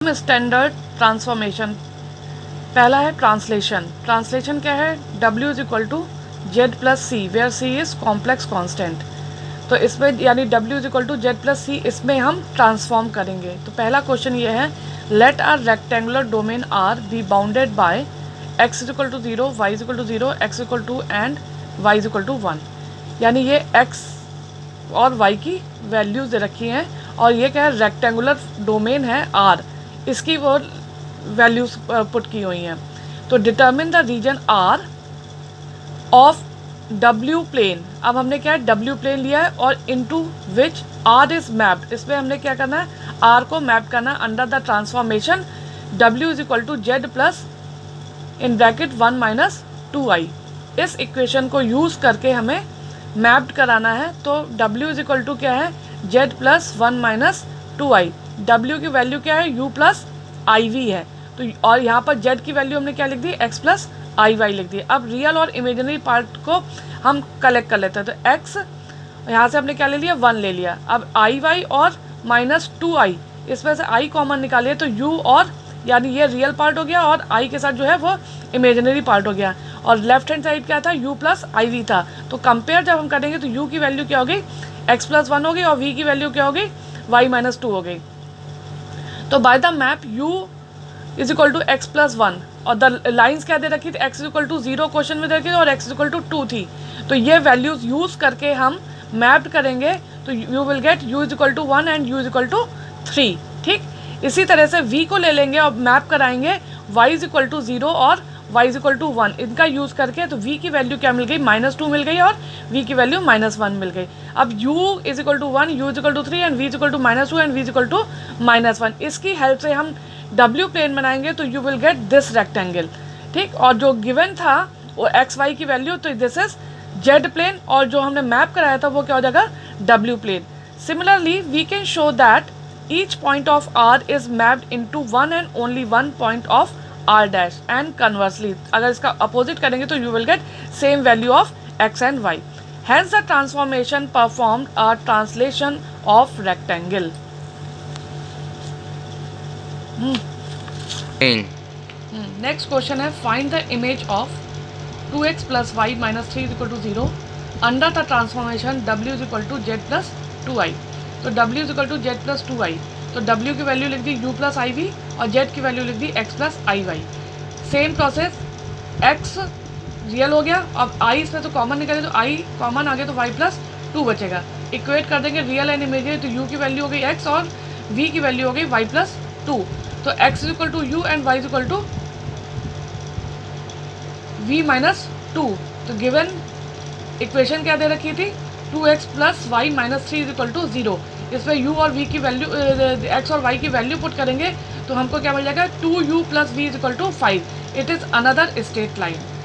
Standard transformation. पहला है translation. Translation क्या है? W is equal to Z plus c where c is complex constant. तो इसमें यानी W is equal to Z plus c इसमें हम ट्रांसफॉर्म करेंगे। तो पहला क्वेश्चन ये है, let R rectangular domain R be bounded by x is equal to 0, y is equal to 0, x equal to and y is equal to 1। यानी ये x और y की वैल्यूज दे रखी हैं और ये क्या है? रेक्टेंगुलर डोमेन है R, इसकी वो वैल्यूज पुट की हुई हैं। तो determine the region R of W plane. अब हमने क्या है? W प्लेन लिया है और into which R is mapped. इसमें हमने क्या करना है? R को मैप करना है under the transformation W is equal to Z plus in bracket 1 minus 2i। इस इक्वेशन को यूज़ करके हमें मैप्ड कराना है। तो W इज इक्वल टू क्या है? Z plus 1 minus 2i। W की वैल्यू क्या है? u प्लस आई वी है। तो और यहाँ पर z की वैल्यू हमने क्या लिख दी? x प्लस आई वाई लिख दी। अब रियल और इमेजिनरी पार्ट को हम कलेक्ट कर लेते हैं। तो x यहाँ से हमने क्या ले लिया? 1 ले लिया। अब आई वाई और माइनस 2i, इसमें से i कॉमन निकालिए तो u और यानी ये रियल पार्ट हो गया और i के साथ जो है वो इमेजिनरी पार्ट हो गया। और लेफ्ट हैंड साइड क्या था? u प्लस आई वी था। तो कंपेयर जब हम करेंगे तो u की वैल्यू क्या होगी? x प्लस 1 होगी और v की वैल्यू क्या होगी? y माइनस 2 हो गई। तो by the map u is equal to x plus 1 और द लाइन्स क्या दे रखी थी? x is equal to 0 question में दे रखी थी और x इज इक्वल टू 2 थी। तो ये वैल्यूज यूज़ करके हम मैप्ड करेंगे तो you will get u is equal to 1 and u is equal to 3। ठीक, इसी तरह से v को ले लेंगे और मैप कराएंगे y इज इक्वल टू 0 और y इज इक्वल टू 1। इनका यूज़ करके तो v की वैल्यू क्या मिल गई? -2 मिल गई और v की वैल्यू -1 मिल गई। अब u is equal to 1, u is equal to 3 and v is equal to -2 and v is equal to -1। इसकी हेल्प से हम W प्लेन बनाएंगे तो you will get this rectangle. ठीक, और जो गिवन था वो एक्स वाई की वैल्यू, तो दिस इज जेड प्लेन और जो हमने मैप कराया था वो क्या हो जाएगा? W plane. Similarly we can show that each point of R is mapped into one and only one point of R dash and conversely. अगर इसका अपोजिट करेंगे तो you will get same value of x and y। Hence the transformation performed a translation of rectangle. Next question है, find the image of 2x plus y minus 3 is equal to 0 under the transformation w is equal to z plus 2i। तो w is equal to z plus 2i, तो w की value लिख दी u plus i v और z की value लिख दी x plus i y. Same process, x real हो गया। अब i इसमें तो कॉमन निकले तो i कॉमन आ गया तो y प्लस 2 बचेगा। इक्वेट कर देंगे रियल एंड इमेजिनरी, तो u की वैल्यू हो गई x और v की वैल्यू हो गई y प्लस 2। तो x is equal to u and y is equal to v minus 2। तो गिवन इक्वेशन क्या दे रखी थी? 2x plus y minus 3 is equal to 0। इसमें u और v की वैल्यू x और y की वैल्यू पुट करेंगे तो हमको क्या मिल जाएगा? 2u plus v is equal to 5। It is another straight line.